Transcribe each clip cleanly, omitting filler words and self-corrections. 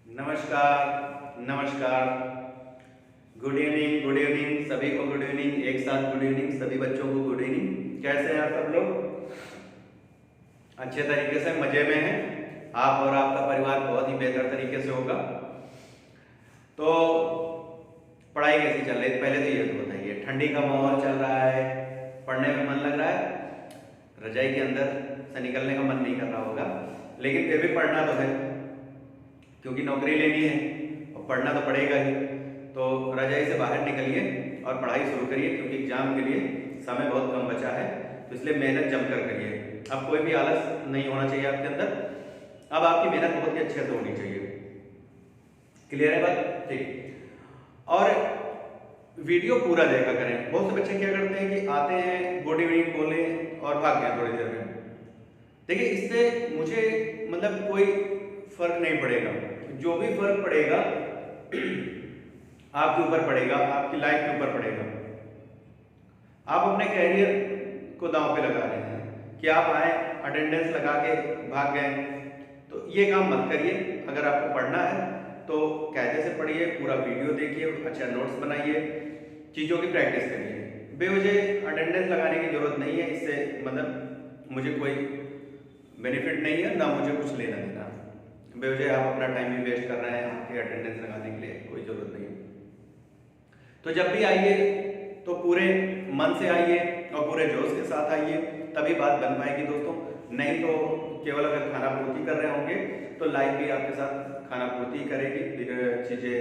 नमस्कार, नमस्कार। Good evening सभी को, गुड इवनिंग। एक साथ गुड इवनिंग सभी बच्चों को, गुड इवनिंग। कैसे हैं आप सब लोग? अच्छे तरीके से मजे में हैं। आप और आपका परिवार बहुत ही बेहतर तरीके से होगा। तो पढ़ाई कैसी चल रही है? पहले तो ये तो बताइए, ठंडी का माहौल चल रहा है, पढ़ने में मन लग रहा है? रजाई के अंदर से निकलने का मन नहीं कर रहा होगा, लेकिन फिर भी पढ़ना तो है, क्योंकि नौकरी लेनी है और पढ़ना तो पड़ेगा ही। तो रजाई से बाहर निकलिए और पढ़ाई शुरू करिए, क्योंकि एग्जाम के लिए समय बहुत कम बचा है। तो इसलिए मेहनत जमकर करिए। अब कोई भी आलस नहीं होना चाहिए आपके अंदर। अब आपकी मेहनत बहुत ही अच्छे से होनी चाहिए। क्लियर है बात? ठीक। और वीडियो पूरा देखा करें। बहुत से बच्चे क्या करते हैं कि आते हैं, गुड इवनिंग बोले और भाग गए थोड़ी देर में। देखिए, इससे मुझे मतलब कोई फर्क नहीं पड़ेगा। जो भी फर्क पड़ेगा आपके ऊपर पड़ेगा, आपकी लाइफ के ऊपर पड़ेगा। आप अपने कैरियर को दांव पे लगा रहे हैं कि आप आए, अटेंडेंस लगा के भाग गए। तो ये काम मत करिए। अगर आपको पढ़ना है तो कायदे से पढ़िए, पूरा वीडियो देखिए, अच्छा नोट्स बनाइए, चीज़ों की प्रैक्टिस करिए। बेवजह अटेंडेंस लगाने की जरूरत नहीं है। इससे मतलब मुझे कोई बेनिफिट नहीं है, ना मुझे कुछ लेना देना। बेवजह आप अपना टाइम भी वेस्ट कर रहे हैं, आपके अटेंडेंस लगाने के लिए कोई ज़रूरत नहीं। तो जब भी आइए तो पूरे मन से आइए और पूरे जोश के साथ आइए, तभी बात बन पाएगी दोस्तों। नहीं तो केवल अगर खाना पूर्ति कर रहे होंगे तो लाइफ भी आपके साथ खाना पूर्ति करेगी। फिर चीज़ें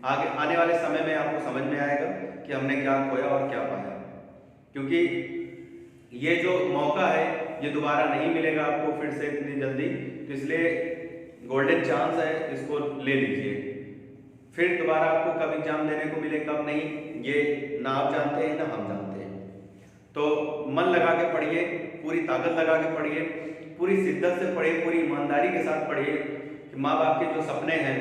आगे आने वाले समय में आपको समझ में आएगा कि हमने क्या खोया और क्या पाया। क्योंकि ये जो मौका है ये दोबारा नहीं मिलेगा आपको फिर से इतनी जल्दी। तो इसलिए गोल्डन चांस है, इसको ले लीजिए। फिर दोबारा आपको कब एग्जाम देने को मिले कब नहीं, ये ना आप जानते हैं ना हम जानते हैं। तो मन लगा के पढ़िए, पूरी ताकत लगा के पढ़िए, पूरी शिद्दत से पढ़िए, पूरी ईमानदारी के साथ पढ़िए कि माँ बाप के जो सपने हैं,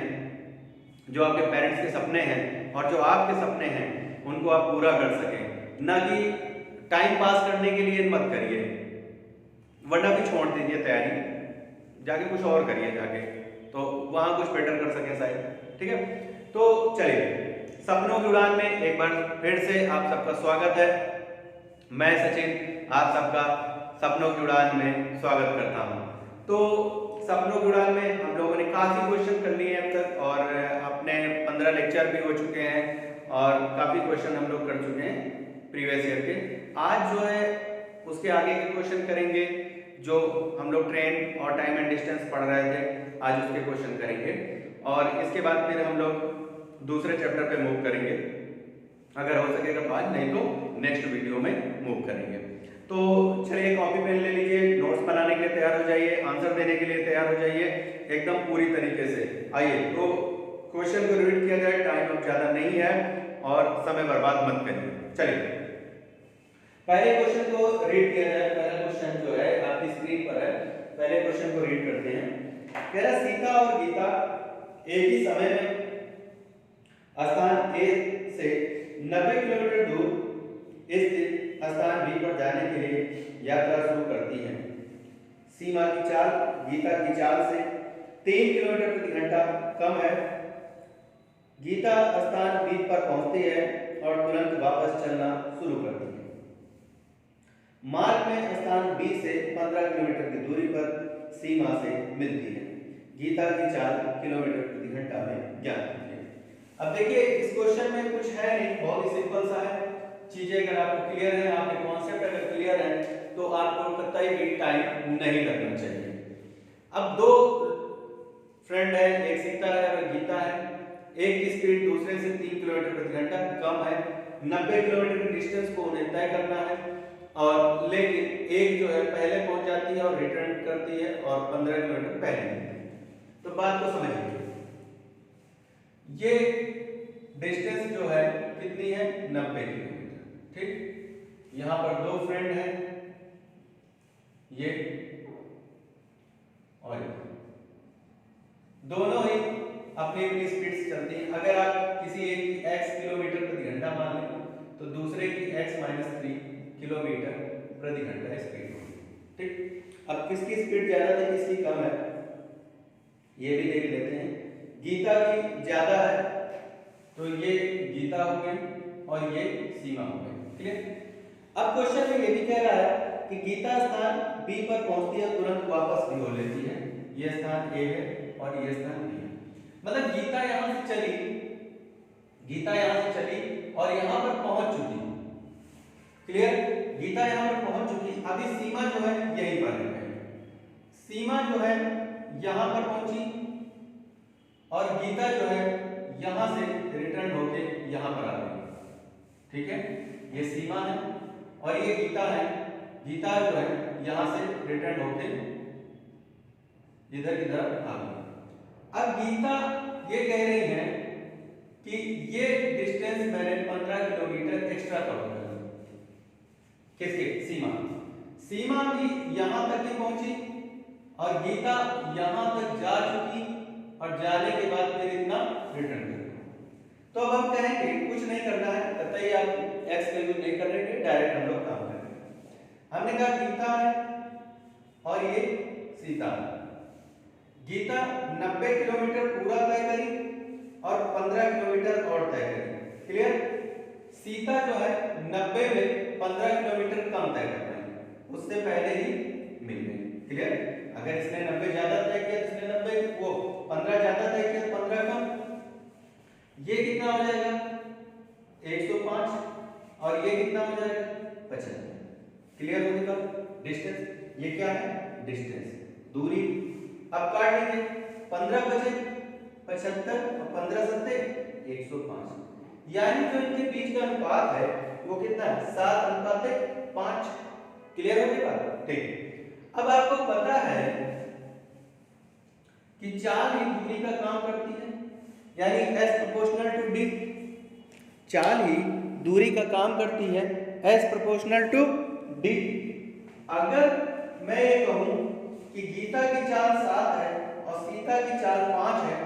जो आपके पेरेंट्स के सपने हैं और जो आपके सपने हैं, उनको आप पूरा कर सकें। ना कि टाइम पास करने के लिए मत करिए, वरना भी छोड़ दीजिए तैयारी, जाके कुछ और करिए जाके, तो वहां कुछ बेटर कर सके शायद। ठीक है, तो चलिए, सपनों की उड़ान में एक बार फिर से आप सबका स्वागत है। मैं सचिन आप सबका सपनों की उड़ान में स्वागत करता हूं। तो सपनों की उड़ान में हम लोगों ने काफी क्वेश्चन कर लिए अब तक, और अपने 15 लेक्चर भी हो चुके हैं और काफी क्वेश्चन हम लोग कर चुके हैं प्रीवियस ईयर के। आज जो है उसके आगे के क्वेश्चन करेंगे, जो हम लोग ट्रेन और टाइम एंड डिस्टेंस पढ़ रहे थे, आज उसके क्वेश्चन करेंगे। और इसके बाद फिर हम लोग दूसरे चैप्टर पे मूव करेंगे, अगर हो सकेगा आज, नहीं तो नेक्स्ट वीडियो में मूव करेंगे। तो चलिए, कॉपी पेन ले लीजिए, नोट्स बनाने के लिए तैयार हो जाइए, आंसर देने के लिए तैयार हो जाइए एकदम पूरी तरीके से। आइए तो क्वेश्चन को रीड किया जाए, टाइम अब ज्यादा नहीं है और समय बर्बाद मत करिए। चलिए पहले क्वेश्चन को रीड किया जाए। पहला क्वेश्चन जो है आपकी स्क्रीन पर है, पहले क्वेश्चन को रीड करते हैं। कह रहा सीता और गीता एक ही समय में स्थान ए से 90 किलोमीटर दूर स्थित स्थान बी पर जाने के लिए यात्रा शुरू करती हैं। सीमा की चाल गीता की चाल से 3 किलोमीटर प्रति घंटा कम है। गीता स्थान बी पर पहुंचती है और तुरंत वापस चलना शुरू करती है। मार्ग में स्थान बी से 15 किलोमीटर की दूरी पर सीमा से मिलती है। गीता की चाल किलोमीटर प्रति घंटा में ज्ञात कीजिए। अब देखिए, इस क्वेश्चन में कुछ है नहीं, बहुत ही सिंपल सा है। चीजें अगर आपको क्लियर है, आपके कॉन्सेप्ट अगर क्लियर है, तो आपको कतई भी टाइम नहीं लगना चाहिए। अब दो फ्रेंड है, एक सीता है और गीता है। एक की स्पीड दूसरे से 3 किलोमीटर प्रति घंटा कम है। 90 किलोमीटर की डिस्टेंस को उन्हें तय करना है, और लेकिन एक जो है पहले पहुंच जाती है और रिटर्न करती है और 15 किलोमीटर पहले मिलती है। तो बात को समझिए, ये डिस्टेंस जो है कितनी है? 90 किलोमीटर। ठीक, यहां पर दो फ्रेंड हैं, ये और दोनों ही अपनी अपनी स्पीड से चलती हैं। अगर आप किसी एक की x किलोमीटर प्रति घंटा मान लें, तो दूसरे की x - 3 किलोमीटर प्रति घंटा स्पीड होगी। ठीक, अब किसकी स्पीड ज्यादा है, किसकी कम है, ये भी देख लेते हैं। गीता की ज्यादा है तो ये गीता हो गई और ये सीमा हो गई। क्लियर। अब क्वेश्चन में ये भी कह रहा है कि गीता स्थान बी पर पहुंचती है, तुरंत वापस भी हो लेती है। ये स्थान ए है और ये स्थान बी है। मतलब गीता यहां से चली, गीता यहां से चली और यहां पर पहुंच चुकी। क्लियर। गीता यहां पर पहुंच चुकी। अभी सीमा जो है यहीं पर है, सीमा जो है यहां पर पहुंची और गीता जो है यहां से रिटर्न होके यहां पर आ गई। ठीक है, ये सीमा है और ये गीता है। गीता जो है यहां से रिटर्न होके इधर की तरफ आ गई। अब गीता ये कह रही है कि ये डिस्टेंस मैंने 15 किलोमीटर एक्स्ट्रा कवर कर दी। किसके? सीमा। सीमा भी यहां तक ही पहुंची और गीता यहां तक जा चुकी और जाने के बाद फिर इतना रिटर्न कर दिया। तो अब हम कहेंगे कुछ नहीं करना है, कतई आप एक्स वैल्यू नहीं कर रहे, डायरेक्ट हम लोग काम करेंगे। हमने कहा गीता है और ये सीता है। गीता 90 किलोमीटर पूरा तय करी और 15 किलोमीटर और तय करी। क्लियर। सीता जो है 90 में 15 किलोमीटर कम तय कर पाई, उससे पहले ही मिल गई। क्लियर। अगर इसने 90 ज्यादा तय किया तो इसने 90 वो 15 ज्यादा तय किया, 15 कम। ये कितना हो जाएगा? 105 और ये कितना हो जाएगा? 75। क्लियर हो गया डिस्टेंस। ये क्या है? डिस्टेंस, दूरी। अब काट लीजिए, 15 बचे 75 और 15 सत्ते 105, यानी जो इनके बीच का अनुपात है वो कितना है? 7:5। क्लियर हो गया बात? ठीक। अब आपको पता है कि चाल ही दूरी का काम करती है, यानी S प्रोपोर्शनल टू D। चाल ही दूरी का काम करती है S प्रोपोर्शनल टू D। अगर मैं ये कहूं कि गीता की चाल 7 है और सीता की चाल 5 है,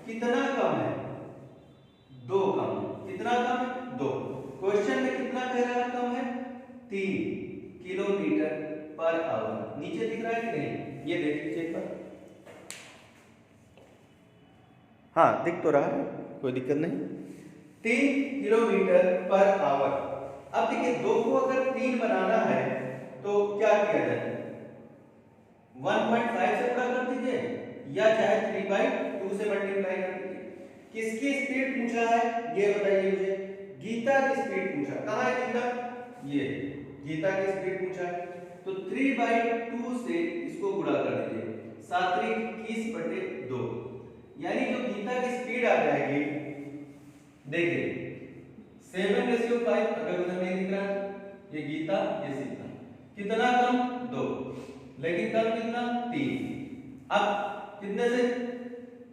कितना कम है? 2 कम है। कितना कम है? 2। क्वेश्चन में कितना कह रहा है कम है? 3 किलोमीटर पर आवर। नीचे दिख रहा है कि नहीं? ये देख लीजिए एक बार। हाँ, दिख तो रहा है, कोई दिक्कत नहीं। 3 किलोमीटर पर आवर। अब देखिए 2 को अगर 3 बनाना है तो क्या किया जाए? 1.5 से गुणा कर दीजिए या चाहे 3/2 से मल्टीप्लाई कर दीजिए। किसकी स्पीड पूछा है ये बताइए मुझे। गीता की स्पीड पूछा। कहाँ है गीता? ये गीता की स्पीड पूछा है तो 3/2 से इसको गुणा कर दीजिए। 7 21/2, यानी जो गीता की स्पीड आ जाएगी, देखिए 7:5। अगर उधर नहीं दिख रहा ये गीता ये सीता, कितना कम? 2, लेकिन कम कितना? 3। अब कितने से?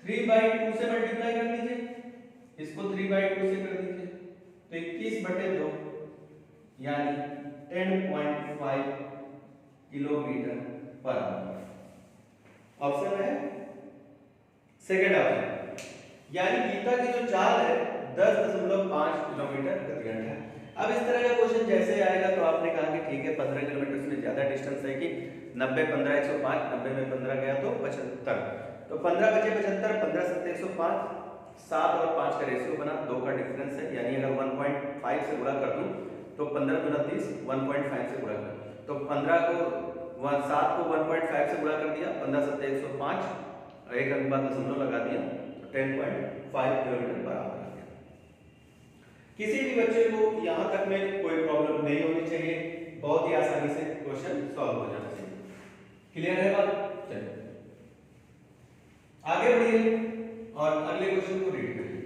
3/2 से मल्टीप्लाई कर दीजिए, इसको 3/2 से कर दीजिए तो 21/2 यानी 10.5 किलोमीटर पर आवर। ऑप्शन है सेकेंड ऑप्शन, यानी गीता की जो चाल है 10.5 किलोमीटर प्रति घंटा। अब इस तरह का क्वेश्चन जैसे आएगा तो आपने कहा कि ठीक है 15 किलोमीटर से ज्यादा डिस्टेंस है कि 90 15 105, 90 में 15 गया तो 75, तो 15 बचे 75, 15 7 105, 7 और 5 का रेशियो बना, 2 का डिफरेंस है, यानी अगर 1.5 से गुणा कर दूं तो 15 गुना 30, 1.5 से गुणा कर तो 15 को 7 को 1.5 से गुणा कर दिया, 15 7 105, एक अंक बाद दशमलव लगा दिया तो 10.5 किलोमीटर पर आवर आ गया। किसी भी बच्चे को यहां तक में कोई प्रॉब्लम नहीं होनी चाहिए, बहुत ही आसानी से क्वेश्चन सॉल्व हो जाना चाहिए। क्लियर है बात? चलिए आगे बढ़िए और अगले क्वेश्चन को रीड करिए।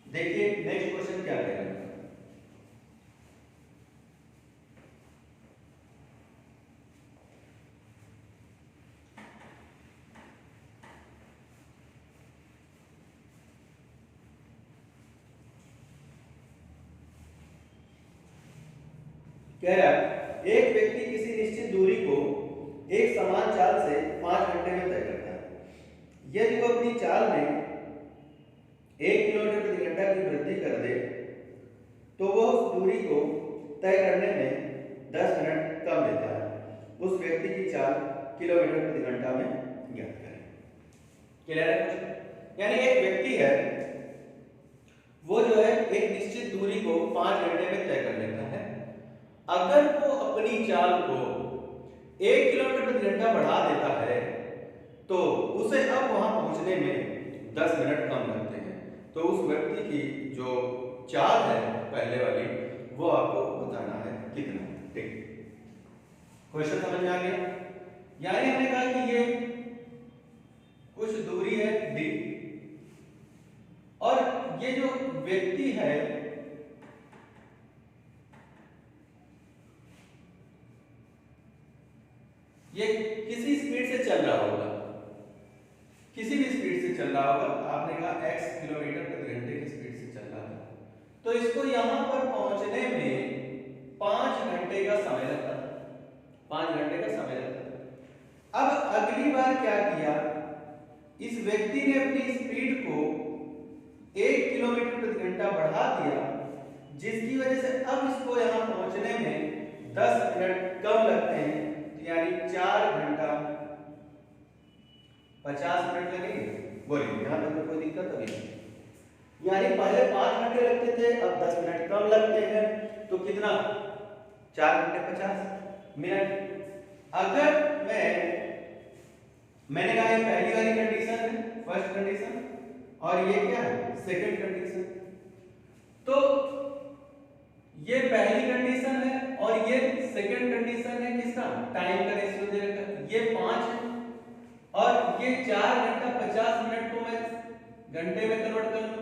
देखिए नेक्स्ट क्वेश्चन क्या कह रहा है। कह रहा है एक व्यक्ति किसी निश्चित दूरी को एक समान चाल से 5 घंटे में तय करता है। यदि वो अपनी चाल में 1 किलोमीटर प्रति घंटा की वृद्धि कर दे तो वह उस दूरी को तय करने में 10 मिनट कम लेता है। उस व्यक्ति व्यक्ति की चाल किलोमीटर प्रति घंटा में ज्ञात करें। क्लियर है कुछ? यानी एक व्यक्ति है, वो जो है एक निश्चित दूरी को 5 घंटे में तय कर लेता है। अगर वो अपनी चाल को 1 किलोमीटर प्रति घंटा बढ़ा देता है तो उसे अब वहां पहुंचने में 10 मिनट कम लगते हैं। तो उस व्यक्ति की जो चाल है पहले वाली, वो आपको बताना है कितना। ठीक, क्वेश्चन समझ में आ गया? यानी हमने कहा कि ये कुछ दूरी है d, और ये जो व्यक्ति है ये किसी स्पीड से चल रहा होगा, किसी भी स्पीड से चल रहा होगा। आपने कहा x किलोमीटर प्रति घंटे की स्पीड से चल रहा है, तो इसको यहां पर पहुंचने में 5 घंटे का समय लगता था। 5 घंटे का समय लगता था। अब अगली बार क्या किया, इस व्यक्ति ने अपनी स्पीड को 1 किलोमीटर प्रति घंटा बढ़ा दिया, जिसकी वजह से अब इसको यहां पहुंचने में 10 मिनट कम लगते हैं। यानी 4 घंटा 50 मिनट लगेंगे। बोलिए, यहां तक तो कोई दिक्कत अभी नहीं। यानी पहले 5 घंटे लगते थे, अब 10 मिनट कम लगते हैं, तो कितना? 4 घंटे 50 मिनट। अगर मैंने कहा ये पहली वाली कंडीशन है, फर्स्ट कंडीशन, और ये क्या है? Second condition. तो ये पहली कंडीशन है और ये सेकंड कंडीशन है किसका? टाइम का रेशियो दे रखा है। ये 5 है और ये 4 घंटा 50 मिनट को मैं घंटे में कन्वर्ट कर लूं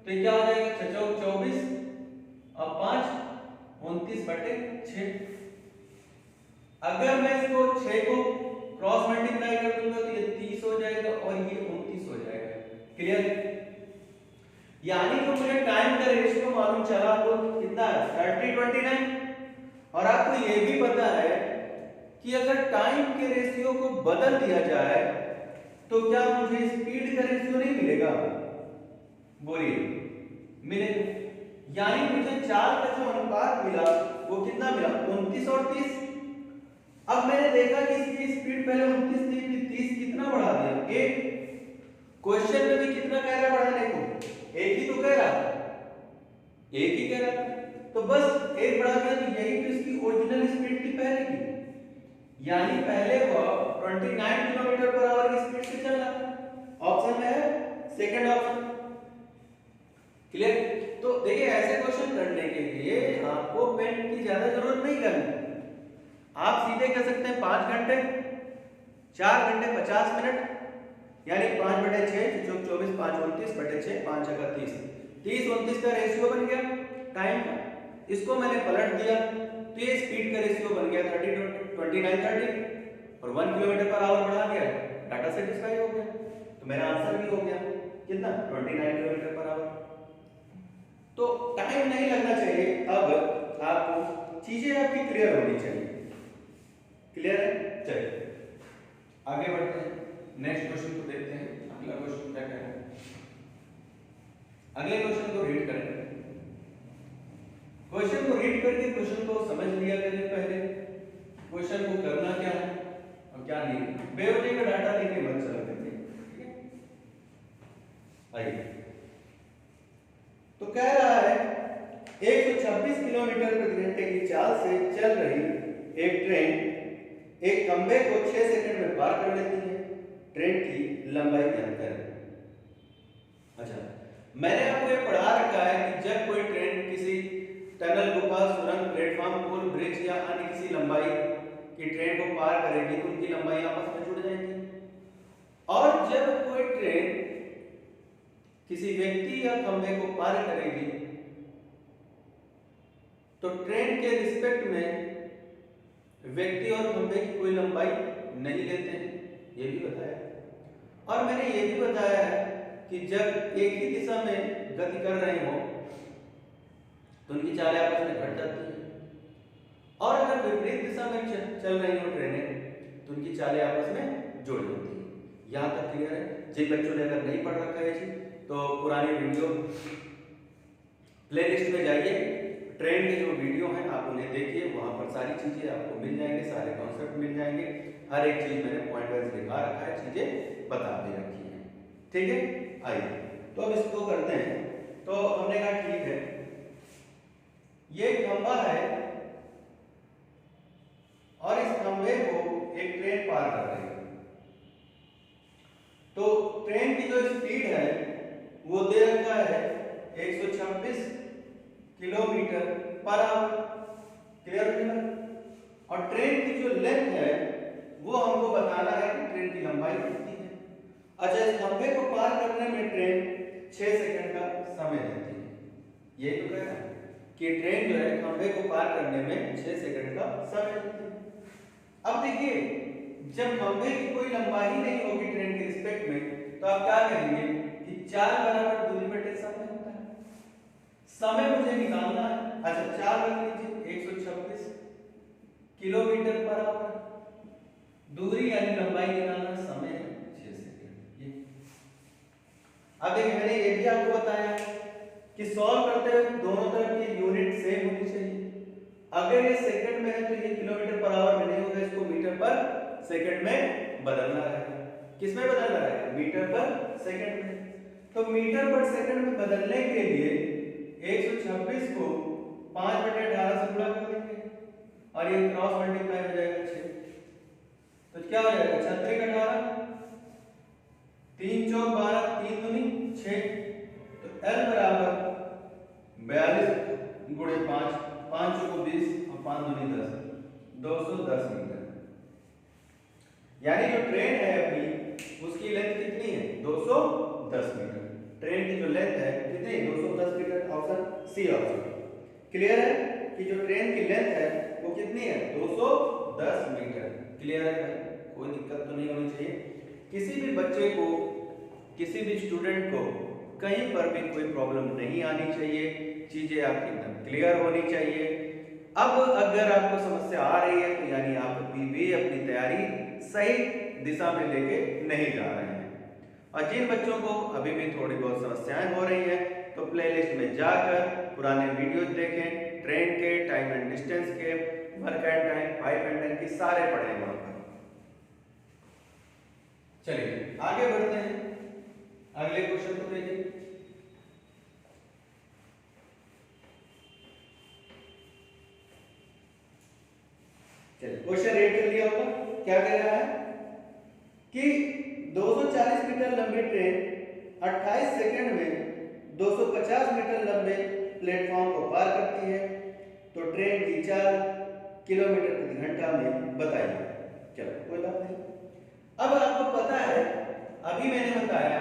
तो क्या हो जाएगा? 6 चौक 24 और 5 29/6। अगर मैं इसको 6 को क्रॉस मल्टीप्लाई कर दूंगा तो ये 30 हो जाएगा और ये 29 हो जाएगा। क्लियर? यानी तो मुझे टाइम का रेशियो मालूम चला तो कितना है? 30:29। और आपको ये भी पता है कि अगर टाइम के रेशियो को बदल दिया जाए तो क्या मुझे स्पीड का रेशियो नहीं मिलेगा? बोलिए, मिलेगा। यानी मुझे चाल का जो अनुपात मिला वो कितना मिला? 29 और 30। अब मैंने देखा कि इसकी स्पीड पहले 29 थी, फिर 30 कितना बढ़ा दिया? 1। क्वेश्चन में भी कितना कह रहा बढ़ाने को? 1 ही तो कह रहा, 1 ही कह रहा, तो बस 1 बढ़ा दिया। तो यही तो इसकी ओरिजिनल स्पीड थी पहले की। यानी पहले वो 29 किलोमीटर पर आवर की स्पीड से चल रहा था। ऑप्शन में है सेकंड ऑप्शन। क्लियर? तो देखिए, ऐसे क्वेश्चन करने के लिए आपको पेन की ज्यादा जरूरत नहीं करनी। आप सीधे कह सकते हैं 5 घंटे 4 घंटे 50 मिनट, यानी 5/6 जो 24 5 29/6 5 जगह 30 30 29 का रेशियो बन गया टाइम का। इसको मैंने पलट दिया तो ये स्पीड का रेशियो बन गया 29:30 और 1 किलोमीटर पर आवर बढ़ा दिया। डाटा सेटिस्फाई हो गया, तो मेरा आंसर भी हो गया कितना? 29 किलोमीटर पर आवर। तो टाइम नहीं लगना चाहिए। अब आपको चीजें आपकी क्लियर होनी चाहिए। क्लियर है? चलिए आगे बढ़ते हैं, नेक्स्ट क्वेश्चन को देखते हैं। अगला क्वेश्चन क्या कह रहा है? अगले क्वेश्चन को रीड करें। क्वेश्चन को रीड करके क्वेश्चन को समझ लिया करें पहले, क्वेश्चन को करना क्या है और क्या नहीं। बेवजह का डाटा लेके मत चला करिए। ठीक है, आइए। तो कह रहा है 126 किलोमीटर प्रति घंटे की चाल से चल रही एक ट्रेन एक खंबे को 6 सेकंड में पार कर लेती है। ट्रेन की लंबाई ज्ञात करें। अच्छा, मैंने आपको ये पढ़ा रखा है कि जब कोई ट्रेन किसी टनल, गुफा, सुरंग, प्लेटफॉर्म, पुल, ब्रिज या अन्य किसी लंबाई की ट्रेन को पार करेगी तो उनकी लंबाई आपस में जुड़ जाएगी। और जब कोई ट्रेन किसी व्यक्ति या खंबे को पार करेगी तो ट्रेन के रिस्पेक्ट में व्यक्ति और खंबे की कोई लंबाई नहीं लेते हैं, ये भी बताया। और मैंने ये भी बताया है कि जब एक ही दिशा में गति कर रहे हो तो उनकी चालें आपस में घट जाती हैं, और अगर विपरीत दिशा में चल रही हो ट्रेनें तो उनकी चालें आपस में जुड़ जाती हैं। यहाँ तक क्लियर है? जिन बच्चों ने अगर नहीं पढ़ रखा है जी तो पुरानी वीडियो प्लेलिस्ट में जाइए, ट्रेन के जो वीडियो हैं आप उन्हें देखिए, वहाँ पर सारी चीज़ें आपको मिल जाएंगे, सारे कॉन्सेप्ट मिल जाएंगे, हर एक चीज़ मैंने पॉइंट वाइज लिखा रखा है, चीज़ें बता भी रखी हैं। ठीक है, आइए तो अब इसको करते हैं। तो हमने कहा ठीक है, ये खंबा है और इस खंबे को एक ट्रेन पार कर रही है। तो ट्रेन की जो स्पीड है वो दे रखा है 126 किलोमीटर पर आवर। क्लियर है? और ट्रेन की जो लेंथ है वो हमको बताना है कि ट्रेन की लंबाई कितनी है। अच्छा, इस खंबे को पार करने में ट्रेन 6 सेकंड का समय लेती है। ये तो कह रहा है कि ट्रेन जो है खंबे को पार करने में 6 सेकंड का समय लेती है। अब देखिए, जब खंबे की कोई लंबाई नहीं होगी ट्रेन के रिस्पेक्ट में, तो आप क्या करेंगे कि 4 बराबर दूरी बटे समय होता है। समय मुझे निकालना है। अच्छा, 4 रख लीजिए, 126 किलोमीटर पर आवर, दूरी यानी लंबाई निकालना, समय 6 सेकंड। ये अब देखिए, मैंने ये भी आपको बताया कि सॉल्व करते हुए दोनों तरफ की यूनिट सेम होनी चाहिए। अगर ये सेकंड में है तो ये किलोमीटर पर आवर में नहीं होगा, इसको मीटर पर सेकंड में बदलना रहेगा। किस में बदलना रहेगा? मीटर पर सेकंड में। तो मीटर पर सेकंड में बदलने के लिए 126 को 5/18 से गुणा कर देंगे और ये क्रॉस मल्टीप्लाई हो जाएगा 6। तो क्या हो जाएगा? 36 18 3 चौक 12, 3 दूनी 6। तो L बराबर 42 गुणे 5, 5 चौको 20 और 5 दूनी 10, 210 मीटर। यानी जो ट्रेन है अपनी, उसकी लेंथ कितनी है? 210 मीटर। ट्रेन की जो लेंथ है कितनी? 210 meter. Option C option. Clear है कि जो ट्रेन की लेंथ है वो कितनी है? 210 मीटर। क्लियर है? कोई दिक्कत तो नहीं होनी चाहिए। किसी भी बच्चे को, किसी भी स्टूडेंट को कहीं पर भी कोई प्रॉब्लम नहीं आनी चाहिए, चीजें आपकी एकदम क्लियर होनी चाहिए। अब अगर आपको समस्या आ रही है तो यानी आप अभी भी अपनी तैयारी सही दिशा में लेके नहीं जा रहे हैं। और जिन बच्चों को अभी भी थोड़ी बहुत समस्याएं हो रही हैं तो प्लेलिस्ट में जाकर पुराने वीडियोस देखें, ट्रेन के, टाइम एंड डिस्टेंस के, work and time, pipe and time की सारे पढ़ें वहां पर। चलिए आगे बढ़ते हैं, अगले क्वेश्चन को देखिए। चलिए क्वेश्चन रेड कर लिया होगा। क्या कह रहा है कि 240 मीटर लंबी ट्रेन 28 सेकंड में 250 मीटर लंबे प्लेटफॉर्म को पार करती है, तो ट्रेन की चाल किलोमीटर प्रति घंटा में बताइए। चलो कोई बात नहीं। अब आपको पता है, अभी मैंने बताया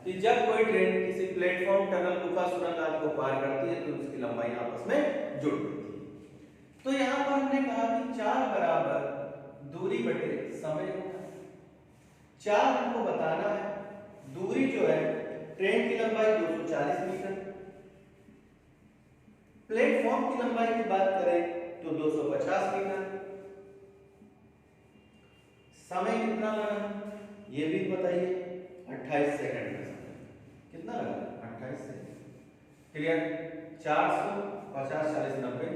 कि जब कोई ट्रेन किसी प्लेटफॉर्म, टनल, गुफा, सुरंग आदि को पार करती है तो उसकी लंबाई आपस में जुड़ जाती है। तो यहां पर हमने कहा कि 4 बराबर दूरी बटे समय होता है। 4 हमको बताना है। दूरी जो है, ट्रेन की लंबाई 240 मीटर, प्लेटफॉर्म की लंबाई की बात करें तो 250 मीटर। समय कितना लगा ये भी बताइए। 28 सेकंड का समय कितना लगा? 28 सेकंड। क्लियर? 450 40 90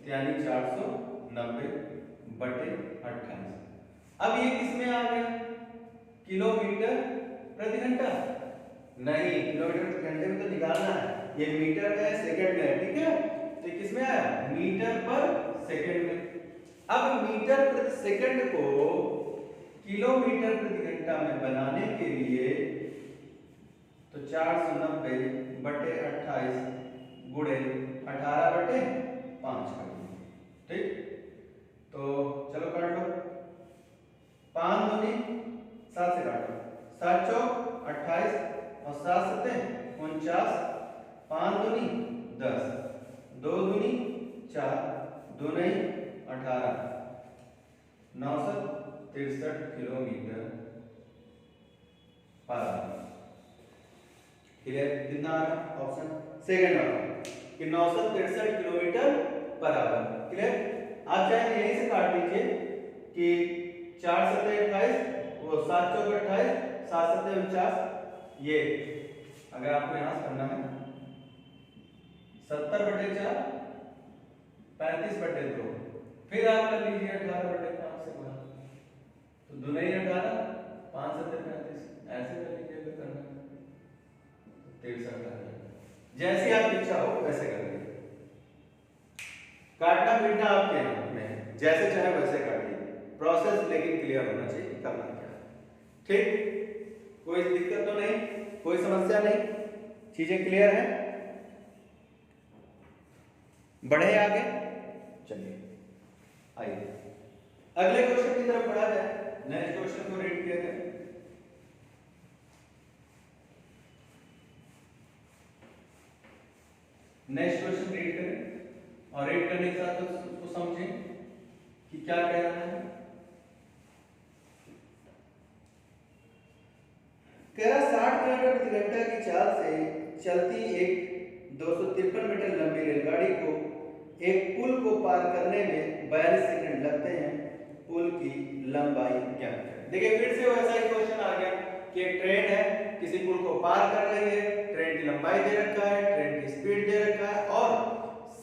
यानी 490 बटे 28। अब ये किसमें आ गया? किलोमीटर प्रति घंटा? नहीं, किलोमीटर प्रति घंटे में तो निकालना है, ये मीटर में है, सेकंड में है। ठीक है, तो ये किसमें आया? मीटर पर सेकंड में। अब मीटर प्रति सेकंड को किलोमीटर प्रति घंटा में बनाने के लिए तो 490 बटे 28 गुणे 18 बटे 5 कर देंगे। ठीक, तो चलो काट लो। 5 दूनी 7 से काटो, 7 चौक 28 और 7 सत्ते 49, 5 दूनी 10, 2 दूनी 4, 2 नहीं 18, 963 किलोमीटर पर आवर। क्लियर? कितना आ रहा? ऑप्शन सेकंड वाला कि 963 किलोमीटर पर आवर। क्लियर? आप चाहे यहीं से काट लीजिए कि 4 सत्ते 28, वो 7 चौक 28, 7 सत्ते 49। ये अगर आपको यहां से करना है 70 बटे 4 35/2, फिर आप कर लीजिए 18/5 से गुणा, तो 2 नहीं 18, 5 7 35, ऐसे कर लीजिए अगर करना है, 63 कर लीजिए, जैसी आपकी इच्छा हो वैसे कर लीजिए। काटना पीटना आपके हाथ में है, जैसे चाहे वैसे काटिए, प्रोसेस लेकिन क्लियर होना चाहिए करना क्या है। ठीक, कोई दिक्कत तो नहीं, कोई समस्या नहीं, चीजें क्लियर है। बढ़े आगे, चलिए आइए अगले क्वेश्चन की तरफ बढ़ा जाए। नेक्स्ट क्वेश्चन को रीड किया जाए। नेक्स्ट क्वेश्चन रीड करें और रीड करने के साथ उसको समझें कि क्या कह रहा है। कह रहा 60 किलोमीटर प्रति घंटा की चाल से चलती एक 253 मीटर लंबी रेलगाड़ी को एक पुल को पार करने में 42 सेकंड लगते हैं, पुल की लंबाई क्या है। देखिए फिर से वैसा ही क्वेश्चन आ गया कि एक ट्रेन है, किसी पुल को पार कर रही है, ट्रेन की लंबाई दे रखा है, ट्रेन की स्पीड दे रखा है और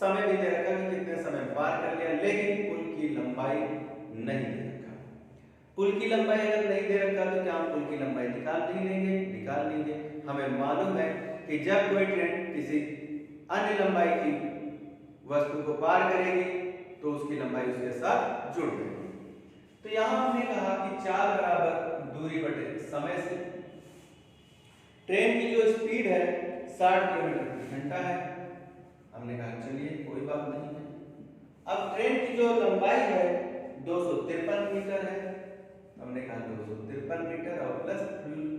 समय भी दे रखा है कि कितने समय में पार कर लिया, लेकिन पुल की लंबाई नहीं दे रखा। पुल की लंबाई अगर नहीं दे रखा तो क्या हम पुल की लंबाई निकाल नहीं लेंगे? निकाल लेंगे। हमें मालूम है कि जब कोई ट्रेन किसी अन्य लंबाई की वस्तु को पार करेगी तो उसकी लंबाई उसके साथ जुड़ जाएगी। तो यहां हमने कहा कि चाल बराबर दूरी बटे समय से, ट्रेन की जो स्पीड है 60 किलोमीटर प्रति घंटा है, हमने कहा चलिए कोई बात नहीं है। अब ट्रेन की जो लंबाई है 253 मीटर है, हमने कहा 253 मीटर और प्लस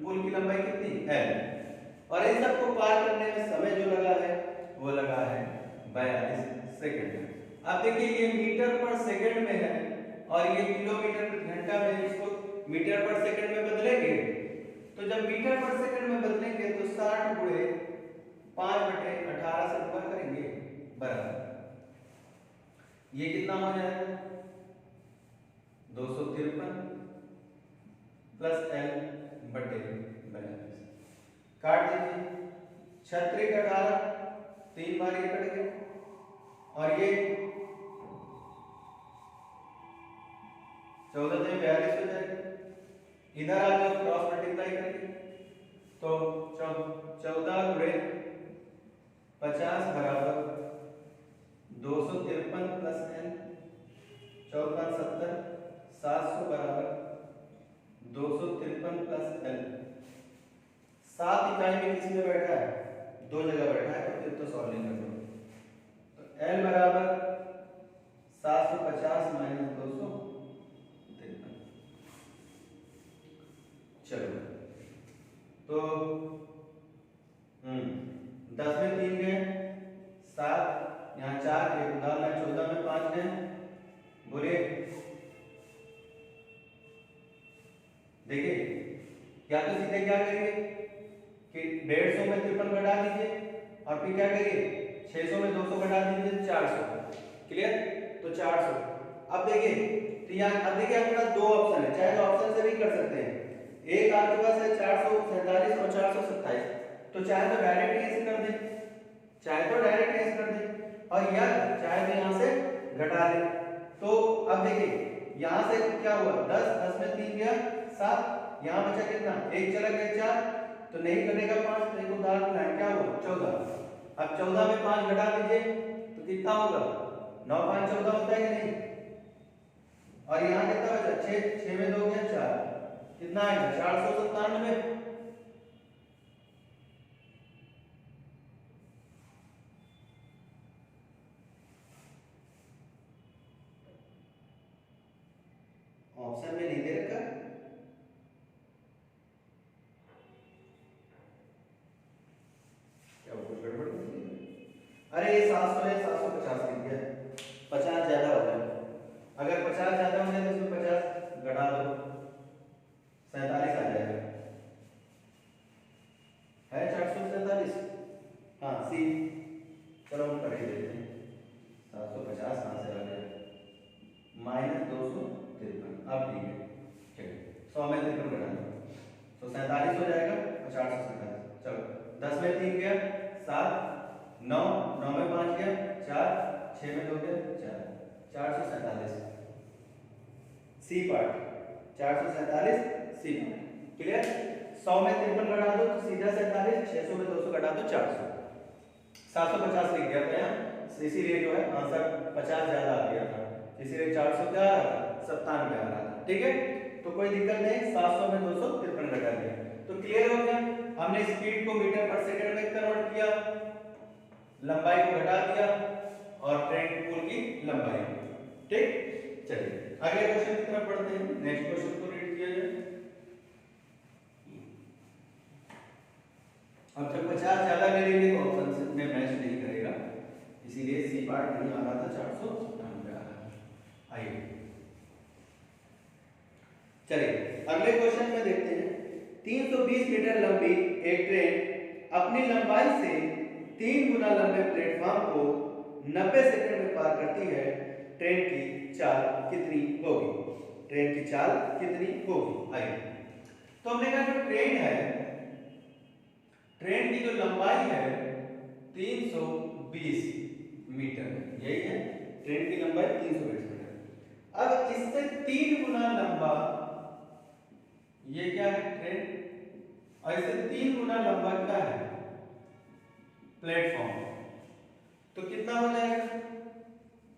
पुल की लंबाई कितनी l, और इन सबको पार करने में समय जो लगा है वो लगा है 42 सेकंड। अब देखिए ये मीटर पर सेकंड में है और ये किलोमीटर प्रति घंटा में, इसको मीटर पर सेकंड में बदलेंगे तो जब मीटर पर सेकंड में बदलेंगे तो 60 गुणे 5/18 से गुणा करेंगे बराबर ये कितना हो जाएगा 253 प्लस l बटे 42। काट दीजिए, 36 18, 3 बार ये कट गए और ये 14 से 42 हो जाएगा। इधर आ जाओ क्रॉस मल्टीप्लाई करेंगे तो 14 गुणे 50 बराबर 253 प्लस n, 14 70, 700 बराबर 253 प्लस l। 7 इकाई में किस में बैठा है? 2 जगह बैठा है, तो फिर तो सॉल्विंग कर दो। तो l बराबर 750 माइनस 253। चलो तो 10 में 3 गए 7, यहाँ 4 के उदाहरण है, 14 में 5 गए, बोलिए देखिए या तो सीधे क्या करिए कि 150 में 53 घटा दीजिए और फिर क्या करिए 600 में 200 घटा दीजिए 400। क्लियर? तो 400। अब देखिए तो यहाँ अब देखिए आपके पास 2 ऑप्शन है, चाहे तो ऑप्शन से भी कर सकते हैं। एक आपके पास है 447 और 427, तो चाहे तो डायरेक्ट ऐसे कर दे, चाहे तो डायरेक्ट ऐसे कर दे और या चाहे तो यहाँ से घटा दे। तो अब देखिए यहाँ से क्या हुआ 10, 10 में 3 गया 7, यहाँ बचा कितना 1 चला गया 4, तो नहीं कटेगा 5, तो एक उदाहरण है क्या हुआ 14। अब 14 में 5 घटा दीजिए तो कितना होगा 9 5 14 होता है कि नहीं, और यहाँ कितना बचा 6, 6 में 2 गया 4, कितना आएगा 497। ऑप्शन में नहीं दे रखा, क्या कुछ गड़बड़ है? अरे ये 700 है, 750 लिख दिया, 50 ज्यादा हो जाए, अगर 50 ज्यादा हो जाए तो इसमें 50 घटा दो 47 आ जाएगा, है 447। हाँ सी, चलो हम कर ही देते हैं 750 कहाँ से आ गया माइनस 253। अब ठीक है, चलिए 100 में 53 घटा दो तो 47 हो जाएगा और 447। चलो 10 में 3 गया 7, 9, 9 में 5 गया 4, 6 में 2 गया 4, 447 C part, 447 C part. Clear? 100 में 53 घटा दो तो सीधा 47, 600 में 200 घटा दो 400, 750 लिख गया था यहाँ, इसीलिए जो है आंसर 50 ज्यादा आ गया था, इसीलिए 400 क्या आ रहा था, 97 आ रहा था। ठीक है, तो कोई दिक्कत नहीं, 700 में 253 घटा दिया। तो क्लियर हो गया, हमने स्पीड को मीटर पर सेकंड में कन्वर्ट किया, लंबाई को घटा दिया और ट्रेन पुल की लंबाई। ठीक, चलिए अगले क्वेश्चन की तरफ बढ़ते हैं। नेक्स्ट क्वेश्चन को रीड किया जाए। अब जब 50 ज्यादा ले लेंगे तो ऑप्शन में मैच नहीं करेगा, इसीलिए सी पार्ट नहीं आ रहा था, 497 आ रहा। आइए चलिए अगले क्वेश्चन में देखते हैं। 320 मीटर लंबी एक ट्रेन अपनी लंबाई से 3 गुना लंबे प्लेटफॉर्म को 90 सेकंड में पार करती है। ट्रेन की चाल कितनी होगी? ट्रेन की चाल कितनी होगी? आइए, तो हमने कहा जो ट्रेन है, ट्रेन की जो लंबाई है 320 मीटर, यही है ट्रेन की लंबाई 320 मीटर। अब इससे 3 गुना लंबा, ये क्या है ट्रेन, और इससे 3 गुना लंबा क्या है प्लेटफॉर्म, तो कितना हो जाएगा?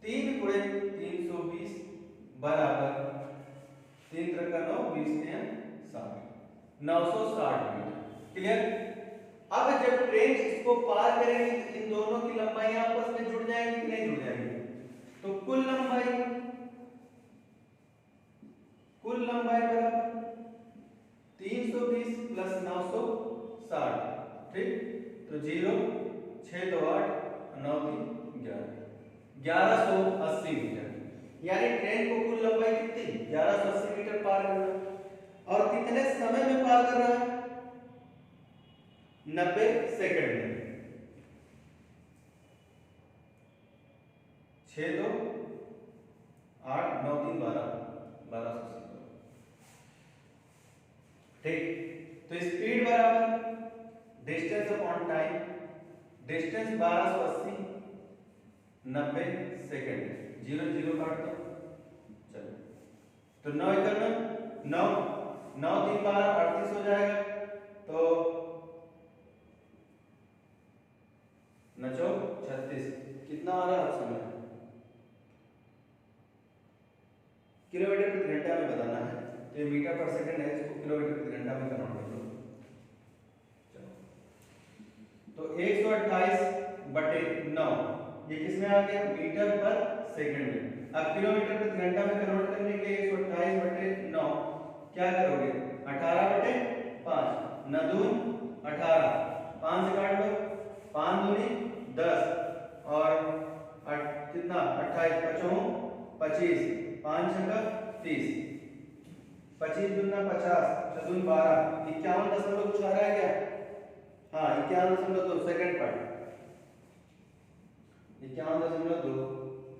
3 गुणे 320 बराबर 3 3 का 9, 20 के 60, 960 मीटर। क्लियर? अब जब ट्रेन इसको पार करेगी तो इन दोनों की लंबाई आपस में जुड़ जाएंगी कि नहीं जुड़ जाएंगी? तो कुल लंबाई बराबर 320 प्लस 960, ठीक, तो 0 6 2 8 9 3 11, 1180 मीटर। यानी ट्रेन को कुल लंबाई कितनी 1180 मीटर पार करना है, और कितने समय में पार कर रहा है? 90 सेकंड में। 6 2 8 9 3 12, 1280। ठीक, तो स्पीड बराबर distance upon time, distance 1280 90 second, 0 0 काट दो, चलो, तो 9 1 9 9 3 12 38 हो जाएगा, तो 9 36, कितना आ रहा है समय? किलोमीटर प्रति घंटा में बताना है, तो ये मीटर पर सेकंड है, इसको किलोमीटर प्रति घंटा में कन्वर्ट कर लो। चलो, तो 128/9 ये किस में आ गया? मीटर पर सेकंड में। अब किलोमीटर प्रति घंटा में कन्वर्ट करने के लिए 128/9 क्या करोगे? 18/5, 9 दूनी 18, 5 से काट लो, 5 दूनी 10 और कितना 28, 25, 5 छक्का 30, 25 दूना 50, 6 दूनी 12, 51 दशमलव कुछ आ रहा है क्या? हाँ 51.2 सेकंड पर 51.2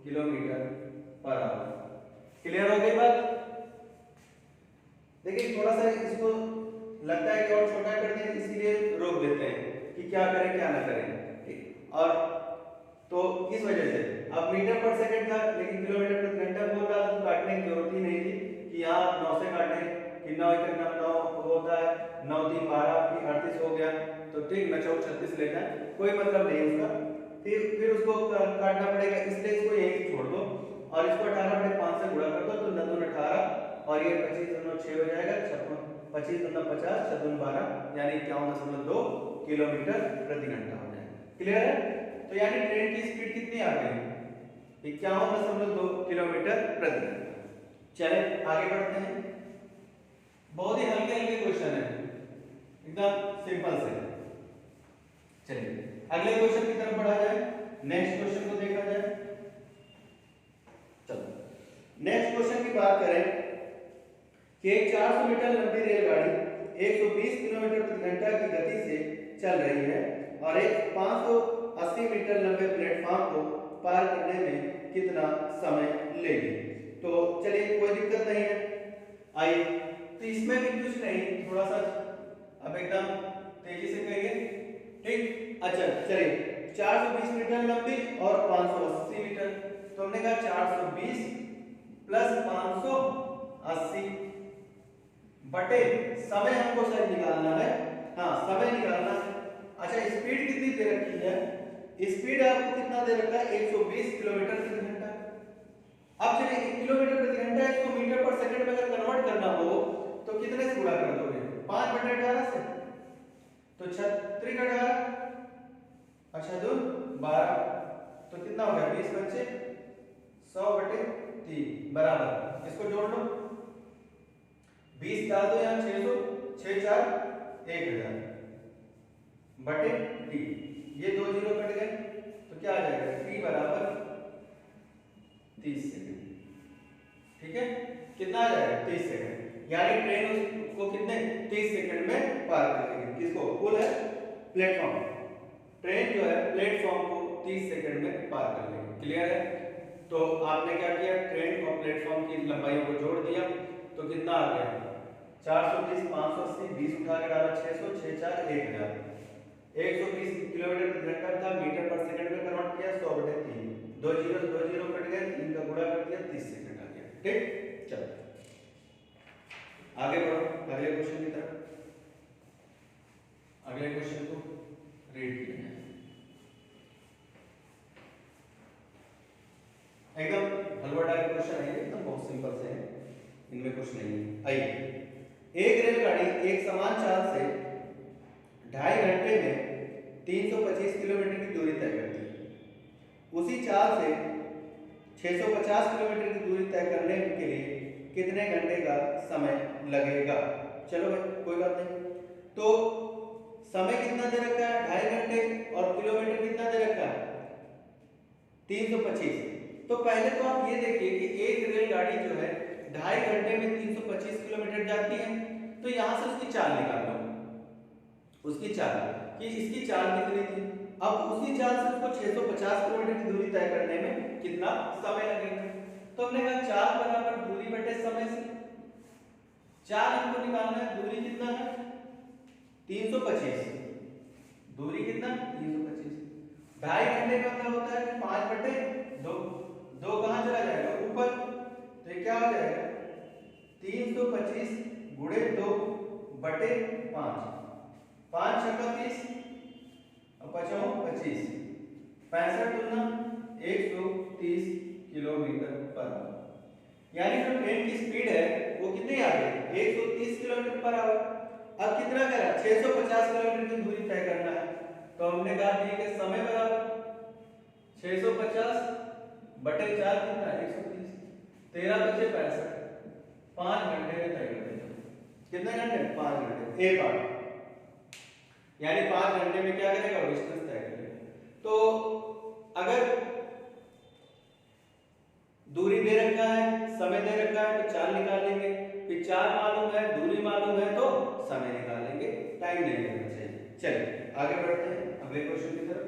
किलोमीटर पर आवर। क्लियर हो गई बात? देखिए थोड़ा सा इसको लगता है कि और छोटा कर दें, इसीलिए रोक देते हैं कि क्या करें क्या ना करें, ठीक, और तो इस वजह से अब मीटर पर सेकंड था लेकिन किलोमीटर प्रति घंटा बोल रहा था, तो काटने की जरूरत ही नहीं थी कि यहाँ 9 से काटें कि 9 1 9 होता है, 9 3 12 फिर 38 हो गया, तो ठीक 9 4 36 ले जाए, कोई मतलब नहीं उसका, फिर उसको काटना पड़ेगा, इसलिए इसको यहीं छोड़ दो और इसको 18/5 से गुणा कर दो, तो 9 2 18 और ये 25 9 6 हो जाएगा, 25 9 50, 6 2 12 यानी 51.2 किलोमीटर प्रति घंटा हो जाएगा। क्लियर है? तो यानी ट्रेन की स्पीड कितनी आ गई? 51.2 किलोमीटर प्रति घंटा। चले आगे बढ़ते हैं। बहुत ही हल्के हल्के क्वेश्चन है, एकदम सिंपल से। चलिए अगले क्वेश्चन की तरफ बढ़ा जाए, नेक्स्ट क्वेश्चन को देखा जाए। चलो नेक्स्ट क्वेश्चन की बात करें कि एक 400 मीटर लंबी रेलगाड़ी 120 किलोमीटर प्रति घंटा की गति से चल रही है और एक 580 मीटर लंबे प्लेटफॉर्म को पार करने में कितना समय लेगी? तो चलिए कोई दिक्कत नहीं है, आइए, तो इसमें भी कुछ नहीं, थोड़ा सा अब एकदम तेजी से करिए, ठीक। अच्छा चलिए 420 मीटर लंबी और 580 मीटर। तो हमने कहा 420 प्लस 580 बटे समय हमको सर निकालना है। हाँ समय निकालना है। अच्छा स्पीड कितनी दे रखी है? स्पीड आपको कितना दे रखा है? 120 किलोमीटर प्रति घंटा। अब चलिए 1 किलोमीटर प्रति घंटा इसको मीटर पर सेकंड में अगर कन्वर्ट करना हो तो कितने से गुणा कर दोगे? 5/18 से। तो 36/18 अच्छा 2 12 तो कितना हो गया? 20 बच्चे 100/3 बराबर। इसको जोड़ लो 20 डाल दो यहाँ 600 6 4 1000 बटे टी। ये 2 जीरो कट गए तो क्या आ जाएगा? टी बराबर 30 सेकंड। ठीक है कितना आ जाएगा? 30 सेकंड। यानी ट्रेन उसको कितने 30 सेकंड में पार कर लेगी। किसको? पुल है प्लेटफॉर्म। ट्रेन जो है प्लेटफॉर्म को 30 सेकंड में पार कर लेगी। क्लियर है? तो आपने क्या किया? ट्रेन और प्लेटफॉर्म की लंबाई को जोड़ दिया तो कितना आ गया? 420 580 20 उठा के डाला 600 6 4 1000 120 किलोमीटर प्रति घंटा था मीटर पर सेकंड में कन्वर्ट किया 100/3 2 जीरो कट गए 3 का गुणा कर दिया 30 सेकंड आ गया। ठीक चलो आगे बढ़ो अगले क्वेश्चन की तरफ। अगले क्वेश्चन को रीड कीजिए। एकदम हलवा टाइप क्वेश्चन है, एकदम बहुत सिंपल से है, इनमें कुछ नहीं है। आइए एक रेलगाड़ी एक समान चाल से 2.5 घंटे में 325 किलोमीटर की दूरी तय करती है। उसी चाल से 650 किलोमीटर की दूरी तय करने के लिए कितने घंटे का समय लगेगा? चलो भाई कोई बात नहीं। तो समय कितना दे रखा है? 2.5 घंटे और किलोमीटर कितना दे रखा है? 325। तो पहले तो आप ये देखिए कि एक रेलगाड़ी जो है 2.5 घंटे में 325 किलोमीटर जाती है। तो यहां से उसकी चाल निकाल लो, उसकी चाल कि इसकी चाल कितनी थी। अब उसी चाल से उसको 650 किलोमीटर की दूरी तय करने में कितना समय लगेगा? तो हमने कहा चाल बराबर दूरी बटे समय से। चाल हमको निकालना है, दूरी कितना है? 325। दूरी कितना? 325। 2.5 घंटे का मतलब होता है 5/2। 2 कहां चला जाएगा? ऊपर। तो ये क्या हो जाएगा? 325 गुणे 2/5। 5 छक्का 30 और 5 25 65 दूना 130 किलोमीटर पर आवर। यानी जो ट्रेन की स्पीड है वो कितनी आ गई? 130 किलोमीटर पर आवर। अब कितना करा? 650 किलोमीटर की दूरी तय करना है। तो हमने कहा ठीक है समय बराबर 650 बटे 4 कितना? 130 13 बचे 65 5 घंटे में तय कर देंगे। कितने घंटे? 5 घंटे। एक बार यानी 5 घंटे में क्या करेगा? डिस्टेंस तय करेगा। तो अगर दूरी दे रखा है, समय दे रखा है तो चाल निकाल लेंगे, फिर चाल मालूम है, दूरी मालूम है तो समय निकालेंगे, टाइम नहीं लगना चाहिए। चलिए आगे बढ़ते हैं अगले क्वेश्चन की तरफ।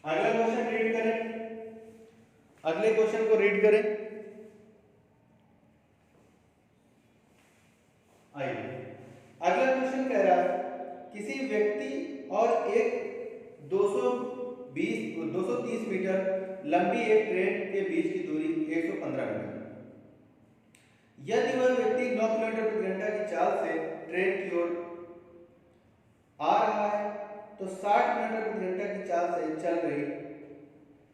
अगला क्वेश्चन रीड करें। अगले क्वेश्चन को रीड करें। आइए अगला क्वेश्चन कह रहा है किसी व्यक्ति और एक 230 मीटर लंबी एक ट्रेन के बीच की दूरी 115 मीटर। यदि वह व्यक्ति 9 किलोमीटर प्रति घंटा की चाल से ट्रेन की ओर आ रहा है तो 60 किलोमीटर प्रति घंटा की चाल से चल रही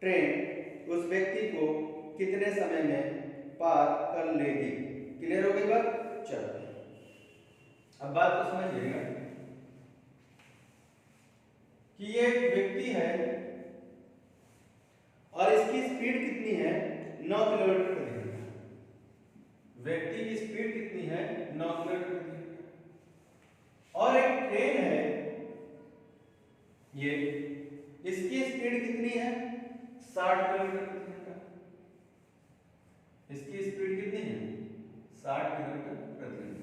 ट्रेन उस व्यक्ति को कितने समय में पार कर लेगी? क्लियर हो गई बात? चलो अब बात को समझिएगा कि ये व्यक्ति है और इसकी स्पीड कितनी है? 9 किलोमीटर प्रति घंटा। व्यक्ति की स्पीड कितनी है? 9 किलोमीटर प्रति घंटा। और एक ट्रेन है ये, इसकी स्पीड कितनी है? 60 किलोमीटर प्रति घंटा। इसकी स्पीड कितनी है? 60 किलोमीटर प्रति घंटा।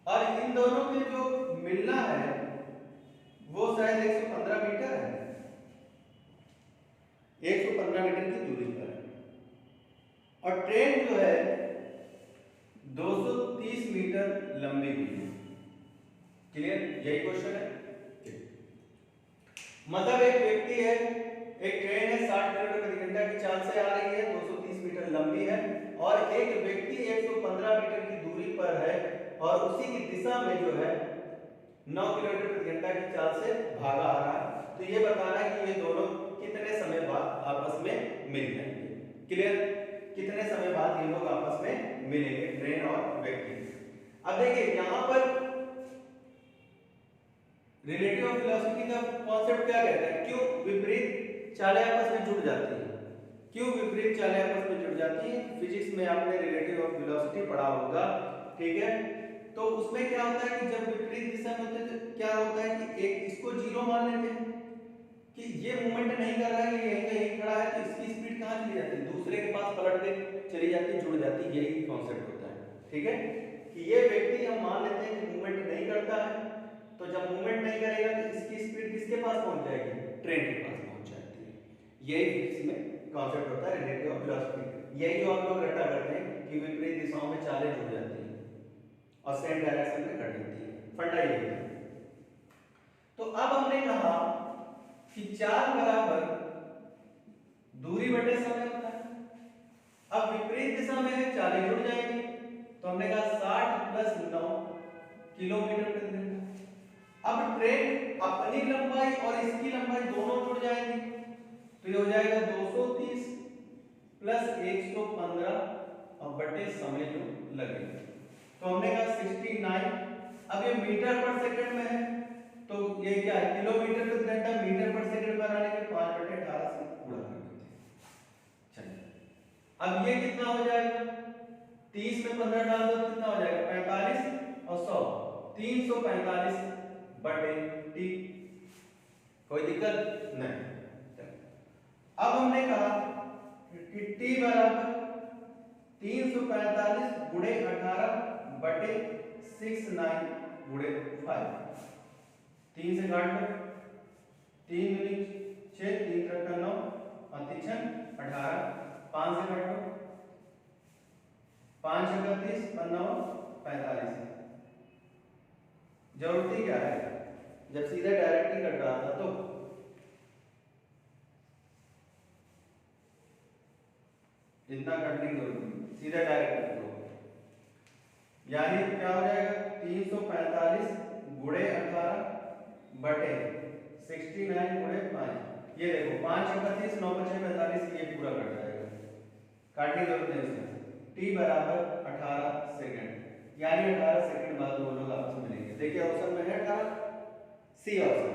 और इन दोनों के जो मिलना है वो शायद 115 मीटर है, 115 मीटर की दूरी पर है। और ट्रेन जो है 230 मीटर लंबी हुई है। क्लियर, यही क्वेश्चन है। मतलब एक व्यक्ति है, एक ट्रेन है 60 किलोमीटर प्रति घंटा की चाल से आ रही है, 230 मीटर लंबी है, और एक व्यक्ति 115 मीटर की दूरी पर है और उसी की दिशा में जो है 9 किलोमीटर प्रति घंटा की चाल से भागा आ रहा है। तो ये बताना है कि ये दोनों कितने समय बाद आपस में मिल जाएंगे। क्लियर, कितने समय बाद ये लोग आपस में मिलेंगे, ट्रेन और व्यक्ति। अब देखिए यहां पर रिलेटिव ऑफ वेलोसिटी का कॉन्सेप्ट क्या कहता है, क्यों विपरीत चालें आपस में जुड़ जाती हैं, क्यों विपरीत चालें आपस में जुड़ जाती हैं। फिजिक्स में आपने रिलेटिव ऑफ वेलोसिटी पढ़ा होगा, ठीक है। तो उसमें क्या होता है कि जब विपरीत दिशा में होते हैं तो क्या होता है कि एक इसको जीरो मान लेते हैं कि ये मूवमेंट नहीं कर रहा है, ये यहीं का यहीं खड़ा है, तो इसकी स्पीड कहां चली जाती है, दूसरे के पास पलट के चली जाती है, जुड़ जाती है। यही कॉन्सेप्ट होता है, ठीक है, कि ये व्यक्ति हम मान लेते हैं कि मूवमेंट नहीं करता है, तो जब मूवमेंट नहीं करेगा तो इसकी स्पीड किसके पास पहुंच जाएगी, ट्रेन के पास पहुंच जाती है। यही फिजिक्स में कॉन्सेप्ट होता है रिलेटिव ऑफ वेलोसिटी। यही जो आप लोग रटा करते हैं कि विपरीत दिशाओं में चालें जुड़ जाती हैं और सेम डायरेक्शन में कट जाती है, फंडा यही है। तो अब हमने कहा कि चाल बराबर दूरी बटे समय होता है। अब विपरीत दिशा में चालें जुड़ जाएंगी, तो हमने कहा 60 प्लस 9 किलोमीटर प्रति घंटा। अब ट्रेन अपनी लंबाई और इसकी लंबाई दोनों जुड़ जाएंगी, तो ये हो जाएगा 230 प्लस 115 और बटे समय जो लगेगा, तो हमने कहा 69। अब ये मीटर पर सेकंड में है, तो ये क्या है, किलोमीटर प्रति घंटा मीटर पर सेकंड बनाने के 5/18 से गुणा कर देते हैं। चलिए अब ये कितना हो जाएगा, 30 में 15 डाल दो कितना हो जाएगा 45 और 100 345 बटे टी। कोई दिक्कत नहीं। अब हमने कहा कि टी बराबर 345 गुणे 18 बटे 69 गुणे 5। 3 से काट लो, 3 दूनी 6, 3 त्रिका 9 और 3 छक 18, 5 से काट लो, 5 छक्का 30 और 9 45। जरूरत क्या है, जब सीधा डायरेक्ट ही कट रहा था तो इतना कटने की जरूरत नहीं, सीधा डायरेक्ट कट दो। यानी क्या हो जाएगा 345 गुणे 18 बटे 69 गुणे 5। ये देखो 5 छक्का 30 9 5 45, ये पूरा कट जाएगा, काटने की जरूरत नहीं इसमें। टी बराबर 18 सेकंड, यानी 18 सेकंड बाद वो लोग आपस में मिलेंगे। देखिए ऑप्शन में है 18, सी ऑप्शन,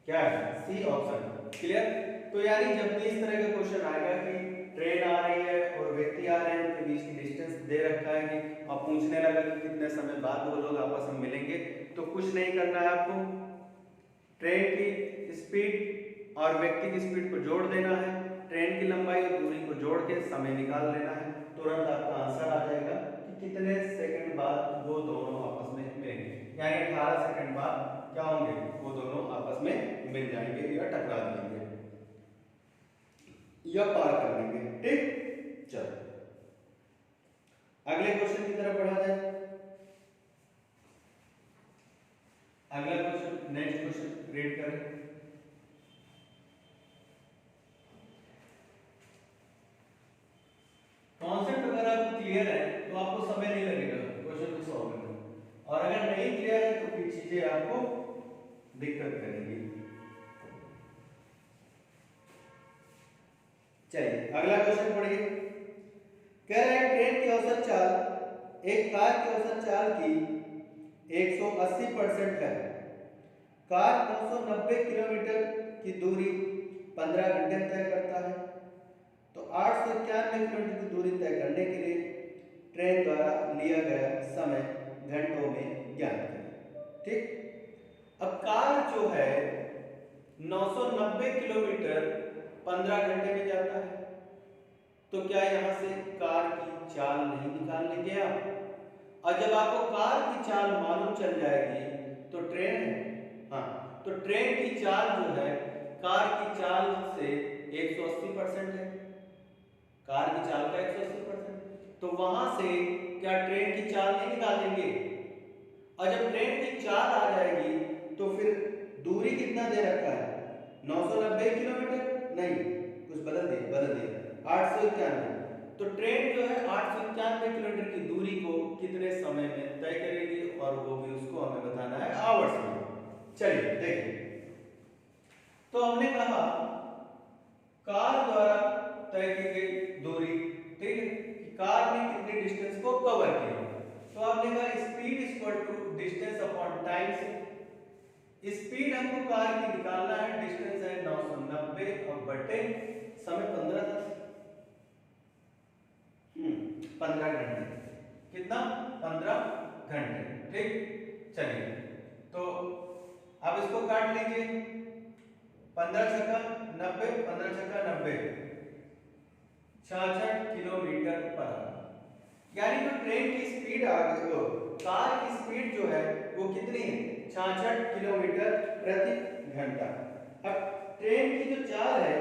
क्या है सी ऑप्शन। क्लियर। तो यानी जब भी इस तरह का क्वेश्चन आएगा कि ट्रेन आ रही है और व्यक्ति आ रहे हैं, उनके बीच की डिस्टेंस दे रखा है कि और पूछने लगा कि कितने समय बाद वो लोग आपस में मिलेंगे, तो कुछ नहीं करना है आपको, ट्रेन की स्पीड और व्यक्ति की स्पीड को जोड़ देना है, ट्रेन की लंबाई और दूरी को जोड़ के समय निकाल लेना है, तुरंत आपका आंसर आ जाएगा कि कितने सेकंड बाद वो दोनों आपस में मिलेंगे। यानी 18 सेकंड बाद क्या होंगे, वो दोनों आपस में मिल जाएंगे या टकरा जाएंगे या पार कर लेंगे। ठीक, चलो अगले क्वेश्चन की तरफ बढ़ा जाए। अगला क्वेश्चन, नेक्स्ट क्वेश्चन रीड करें। कॉन्सेप्ट अगर आपको क्लियर है तो आपको समय नहीं लगेगा क्वेश्चन को सॉल्व करने में, और अगर नहीं क्लियर है तो फिर चीजें आपको दिक्कत करेंगी। चलिए अगला क्वेश्चन पढ़िए। कह रहे हैं ट्रेन की औसत चाल एक कार की औसत चाल की 180% है। कार 990 किलोमीटर की दूरी 15 घंटे तय करता है, तो 891 किलोमीटर की दूरी तय करने के लिए ट्रेन द्वारा लिया गया समय घंटों में ज्ञात करें। ठीक, अब कार जो है 990 किलोमीटर 15 घंटे में जाता है, तो क्या यहां से कार की चाल नहीं निकाल लेंगे आप? और जब आपको कार की चाल मालूम चल जाएगी तो ट्रेन है, हाँ, तो ट्रेन की चाल जो है कार की चाल से 180% है। कार की चाल का 180%। तो वहां से क्या ट्रेन की चाल नहीं निकालेंगे? और जब ट्रेन की चाल आ जाएगी तो फिर दूरी कितना दे रखा है? 990 किलोमीटर नहीं, कुछ बदल दिए 891। तो ट्रेन जो है 891 किलोमीटर की दूरी को कितने समय में तय करेगी, और वो भी उसको हमें बताना है आवर्स में। चलिए देखिए, तो हमने कहा कार द्वारा तय की गई दूरी, ठीक है, कि कार ने कितने डिस्टेंस को कवर किया। तो आपने कहा speed equal to distance upon time से स्पीड हमको कार की निकालना है, डिस्टेंस है 990 और बटे समय 15 था, 15 घंटे। कितना? 15 घंटे, ठीक। चलिए तो अब इसको काट लीजिए, 15 छक्का 90, 15 छक्का 90, 66 किलोमीटर पर आवर। यानी जो ट्रेन की स्पीड आ गई, कार की स्पीड जो है वो कितनी है? 66 किलोमीटर प्रति घंटा। अब ट्रेन की जो चाल है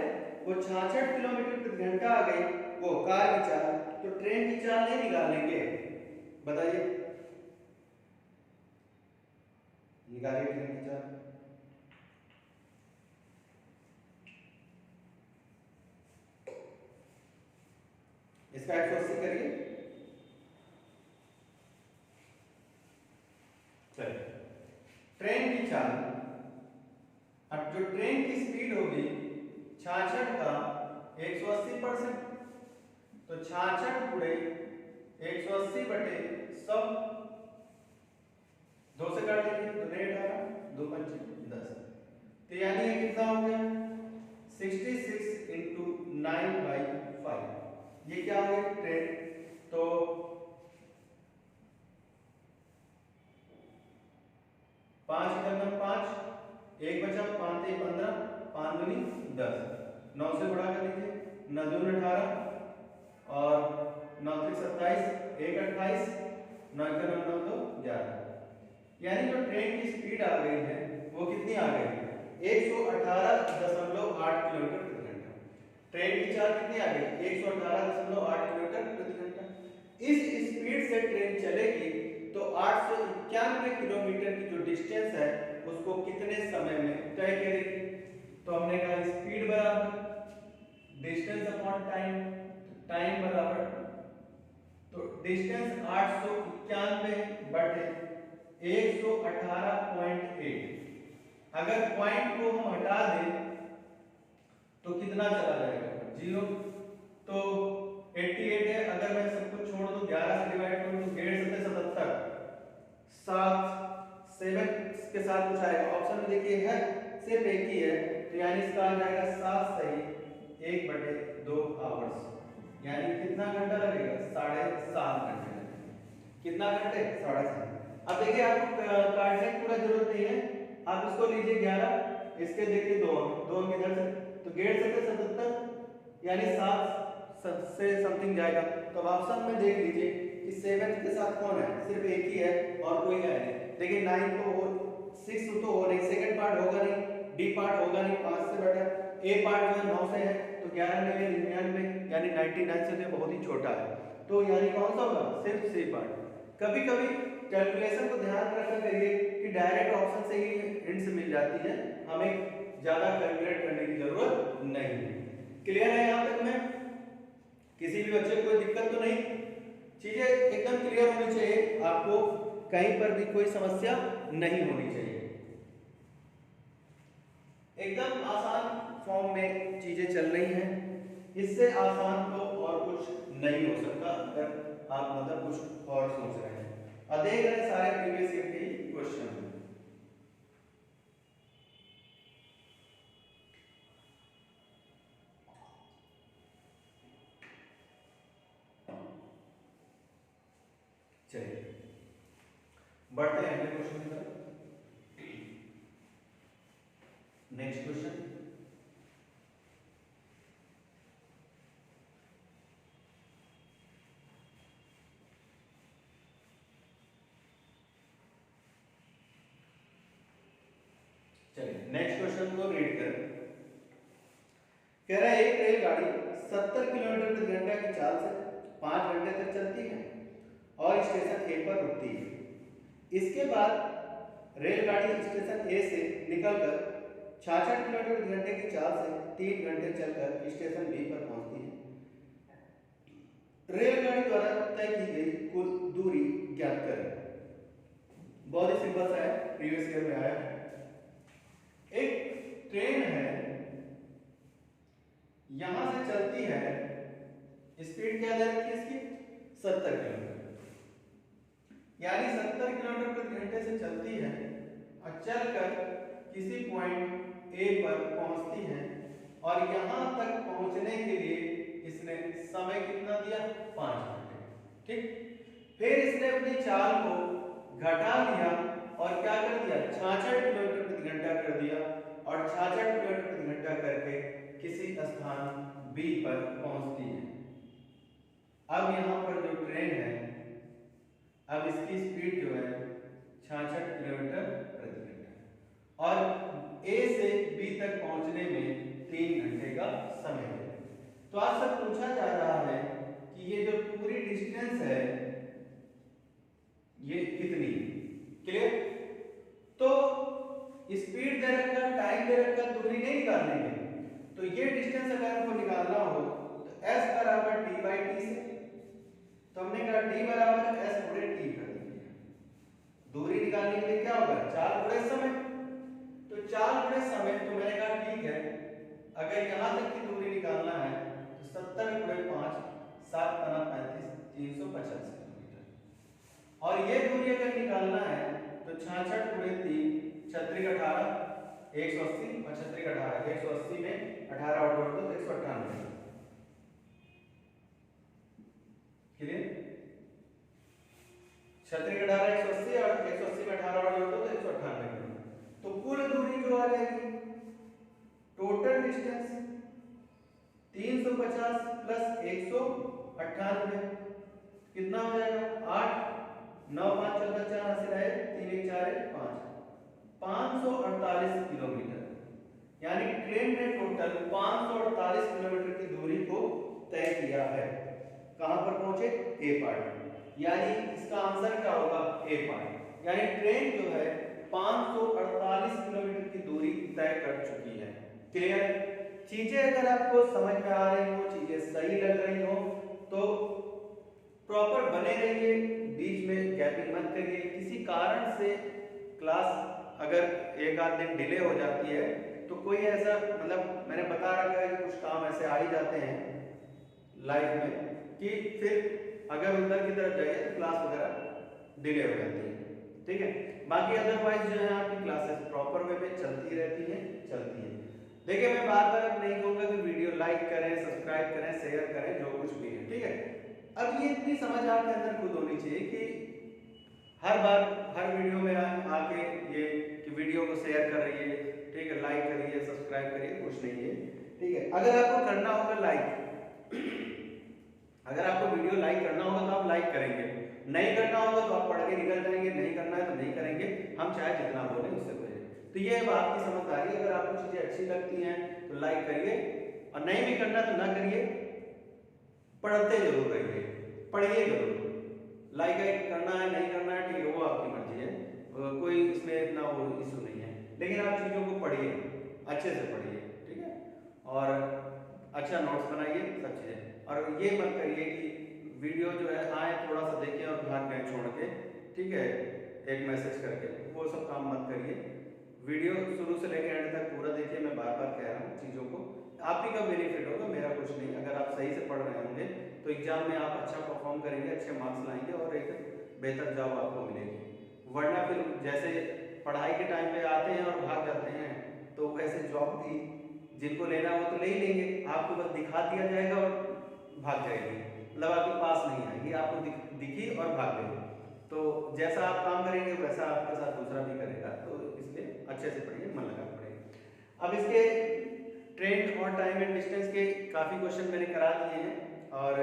वो 66 किलोमीटर प्रति घंटा आ गई, वो कार की चाल। तो ट्रेन की चाल नहीं निकालेंगे? बताइए, निकालिए ट्रेन की चाल। इसका 180 करिए। चलिए, ट्रेन की चाल, अब जो ट्रेन की स्पीड होगी 66 का 180%, तो 66 गुणे 180 बटे 100, 2 से काट लीजिए, 2 ने 18, 2 पंचे 10। तो यानी ये कितना हो गया? 66 इंटू 9/5। ये क्या हो गया ट्रेन? तो 5 इधर 5, 1 बचा, 5 3 15, 5 दूनी 10, 9 से गुणा कर लीजिए, 9 दूनी 18 और 9 3 27, 1 28, 9 का 9 9 2 11। यानी जो ट्रेन की स्पीड आ गई है वो कितनी आ गई? 118.8 किलोमीटर प्रति घंटा। ट्रेन की चाल कितनी आ गई? 118.8 किलोमीटर प्रति घंटा। इस स्पीड से ट्रेन चलेगी तो 891 किलोमीटर की जो डिस्टेंस है उसको कितने समय में तय करेगी? तो हमने कहा स्पीड बराबर डिस्टेंस अपॉन टाइम, टाइम बराबर, तो डिस्टेंस 891 बटे 118.8। अगर पॉइंट को हम हटा दें तो कितना चला जाएगा? 0। तो 88 है, अगर मैं सब कुछ छोड़ दूं 11 से डिवाइड करूं तो 1.5 से 77, 7 7 के साथ कुछ आएगा ऑप्शन में, देखिए है सिर्फ एक ही है, तो यानी इसका आ जाएगा 7 सही 1/2 आवर्स। यानी कितना घंटा लगेगा? 7.5 घंटे लगेगा। कितना घंटे? 7.5। अब देखिए आपको काटने की पूरा जरूरत नहीं है, आप इसको लीजिए 11, इसके देखिए 2 अंक इधर से, तो 1.5 से 77 यानी 7 से समथिंग जाएगा। तो ऑप्शन में देख लीजिए कि 7 के साथ कौन है? सिर्फ एक ही है और कोई है नहीं। देखिए 9 तो हो, 6 तो हो नहीं, सेकंड पार्ट होगा नहीं, डी पार्ट होगा नहीं 5 से बटा, ए पार्ट जो है 9 से है, तो 11 में 99 यानी 99 से तो बहुत ही छोटा है। तो यानी कौन सा होगा? सिर्फ सी पार्ट। कभी कभी कैलकुलेशन को ध्यान रखा करिए कि डायरेक्ट ऑप्शन से ही हिंट्स मिल जाती है, हमें ज्यादा कैलकुलेट करने की जरूरत नहीं है। क्लियर है यहां तक में? किसी भी बच्चे को कोई दिक्कत तो नहीं? चीजें एकदम क्लियर होनी चाहिए, आपको कहीं पर भी कोई समस्या नहीं होनी चाहिए। एकदम आसान फॉर्म में चीजें चल रही हैं, इससे आसान तो और कुछ नहीं हो सकता अगर आप मतलब कुछ और सोच रहे हैं। और देख रहे हैं सारे प्रीवियस ईयर के क्वेश्चन। चलिए बढ़ते हैं अगले क्वेश्चन की तरफ। नेक्स्ट क्वेश्चन, चलिए नेक्स्ट क्वेश्चन को रीड करें। कह रहा है एक रेलगाड़ी 70 किलोमीटर प्रति घंटा की चाल से 5 घंटे तक चलती है और स्टेशन ए पर रुकती है। इसके बाद रेलगाड़ी स्टेशन ए से निकलकर 66 किलोमीटर प्रति घंटे की चाल से 3 घंटे चलकर स्टेशन बी पर पहुंचती है। रेलगाड़ी द्वारा तय की गई कुल दूरी ज्ञात करें। बहुत ही सिंपल सा है, प्रीवियस ईयर में आया है। एक ट्रेन है, यहां से चलती है, स्पीड क्या दे रखी है इसकी 70 किलोमीटर, यानी 70 किलोमीटर प्रति घंटे से चलती है और चलकर किसी पॉइंट ए पर पहुंचती है और यहां तक पहुंचने के लिए इसने समय कितना दिया 5 घंटे। ठीक, फिर इसने अपनी चाल को घटा लिया और क्या कर दिया 66 किलोमीटर प्रति घंटा कर दिया और 66 किलोमीटर प्रति घंटा करके किसी स्थान बी पर पहुंचती है। अब यहां पर जो ट्रेन है, अब इसकी स्पीड जो है 66 किलोमीटर प्रति घंटा और ए से बी तक पहुंचने में 3 घंटे का समय है। तो आज सब पूछा जा रहा है कि ये जो पूरी डिस्टेंस है ये कितनी, क्लियर? तो स्पीड दे रखा, टाइम दे रखा, दूरी नहीं निकालने में, तो ये डिस्टेंस अगर हमको निकालना हो तो s बराबर d बाई टी से, तो हमने कहा d बराबर s गुणे t कर दिया। दूरी निकालने के लिए क्या होगा 4 गुणे समय, तो 4 गुणे समय, तो मैंने कहा ठीक है, अगर यहां तक की दूरी निकालना है तो 70 गुणे 5 7 पना 35 385 किलोमीटर और ये दूरी अगर निकालना है तो 66 गुणे 3 36 18 180 और 36 18 180 में 18 और जोड़ दो तो 198, क्लियर? 36 18 180 और 180 में 18 और जोड़ दो तो 198 किलोमीटर। तो कुल दूरी जो आ जाएगी टोटल डिस्टेंस 350 प्लस 198 कितना हो जाएगा 8 9 5 14 4 हासिल है 3 1 4 1 5 548 किलोमीटर, यानी ट्रेन ने टोटल 548 किलोमीटर की दूरी को तय किया है। कहां पर पहुंचे ए पार्ट, यानी इसका आंसर क्या होगा ए पार्ट, यानी ट्रेन जो है 548 किलोमीटर की दूरी तय कर चुकी है। क्लियर? चीजें अगर आपको समझ में आ रही हो, चीजें सही लग रही हो तो प्रॉपर बने रहिए, बीच में गैपिंग मत करिए। किसी कारण से क्लास अगर एक आध दिन डिले हो जाती है तो कोई ऐसा, मतलब मैंने बता रखा है कि कुछ काम ऐसे आ ही जाते हैं लाइफ में कि फिर अगर उधर की तरफ जाइए तो क्लास वगैरह डिले हो जाती है। ठीक है, बाकी अदरवाइज जो है आपकी क्लासेस प्रॉपर वे में चलती रहती हैं, चलती हैं। देखिए मैं बार बार अब नहीं कहूंगा कि वीडियो लाइक करें, सब्सक्राइब करें, शेयर करें, जो कुछ भी है, ठीक है। अब ये इतनी समझ आपके अंदर खुद होनी चाहिए कि हर बार हर वीडियो में आके ये कि वीडियो को शेयर कर रही है, ठीक है, लाइक करिए, सब्सक्राइब करिए, कुछ नहीं है, ठीक है। अगर आपको करना होगा लाइक, अगर आपको वीडियो लाइक करना होगा तो आप लाइक करेंगे, नहीं करना होगा तो आप पढ़ के निकल जाएंगे, नहीं करना है तो नहीं करेंगे, हम चाहे जितना बोले उससे बोले। तो ये है आपकी समझदारी। अगर आपको चीजें अच्छी लगती हैं तो लाइक करिए और नहीं भी करना तो ना करिए, पढ़ते जरूर रहिए, पढ़िए जरूर। लाइक करना है नहीं करना है ठीक है, वो आपकी मर्जी है, कोई इसमें इतना वो इशू नहीं है, लेकिन आप चीजों को पढ़िए, अच्छे से पढ़िए, ठीक है, और अच्छा नोट्स बनाइए, सब चीजें। और ये मत करिए कि वीडियो जो है आए थोड़ा सा देखें और भाग गए छोड़ के, ठीक है, एक मैसेज करके, वो सब काम मत करिए। वीडियो शुरू से लेकर एंड तक पूरा देखिए, मैं बार बार कह रहा हूँ चीज़ों को, आप ही का बेनिफिट होगा, मेरा कुछ नहीं। अगर आप सही से पढ़ रहे होंगे तो एग्जाम में आप अच्छा परफॉर्म करेंगे, अच्छे मार्क्स लाएंगे और एक बेहतर जॉब आपको मिलेगी। वरना फिर जैसे पढ़ाई के टाइम पे आते हैं और भाग जाते हैं तो वैसे जॉब भी जिनको लेना हो तो ले ही लेंगे, आपको बस दिखा दिया जाएगा और भाग जाएगी, मतलब आपके पास नहीं आएगी, आपको दिखी और भाग गई। तो जैसा आप काम करेंगे वैसा आपके साथ दूसरा भी करेगा, तो इसलिए अच्छे से पढ़िए, मन लगा पढ़िए। अब इसके ट्रेन और टाइम एंड डिस्टेंस के काफ़ी क्वेश्चन मैंने करा दिए हैं और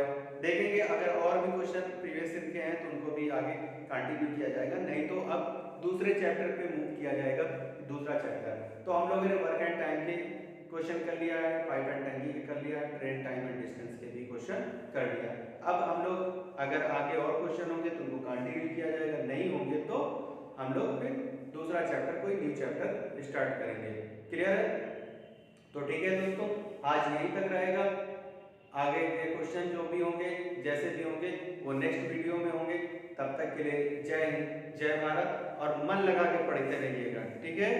देखेंगे अगर और भी क्वेश्चन प्रीवियस ईयर के हैं तो उनको भी आगे कंटिन्यू किया जाएगा, नहीं तो अब दूसरे चैप्टर पे मूव किया जाएगा, दूसरा चैप्टर। तो हम लोगों ने वर्क एंड टाइम के क्वेश्चन कर लिया है, पाइप एंड टंकी के कर लिया है, ट्रेन टाइम एंड डिस्टेंस के भी क्वेश्चन कर लिया। अब हम लोग अगर आगे और क्वेश्चन होंगे तो उनको कंटिन्यू किया जाएगा, नहीं होंगे तो हम लोग फिर दूसरा चैप्टर, कोई न्यू चैप्टर स्टार्ट करेंगे। क्लियर है? तो ठीक है दोस्तों, आज यहीं तक रहेगा। आगे के क्वेश्चन जो भी होंगे, जैसे भी होंगे, वो नेक्स्ट वीडियो में होंगे। तब तक के लिए जय हिंद, जय भारत, और मन लगा के पढ़ते रहिएगा। ठीक है?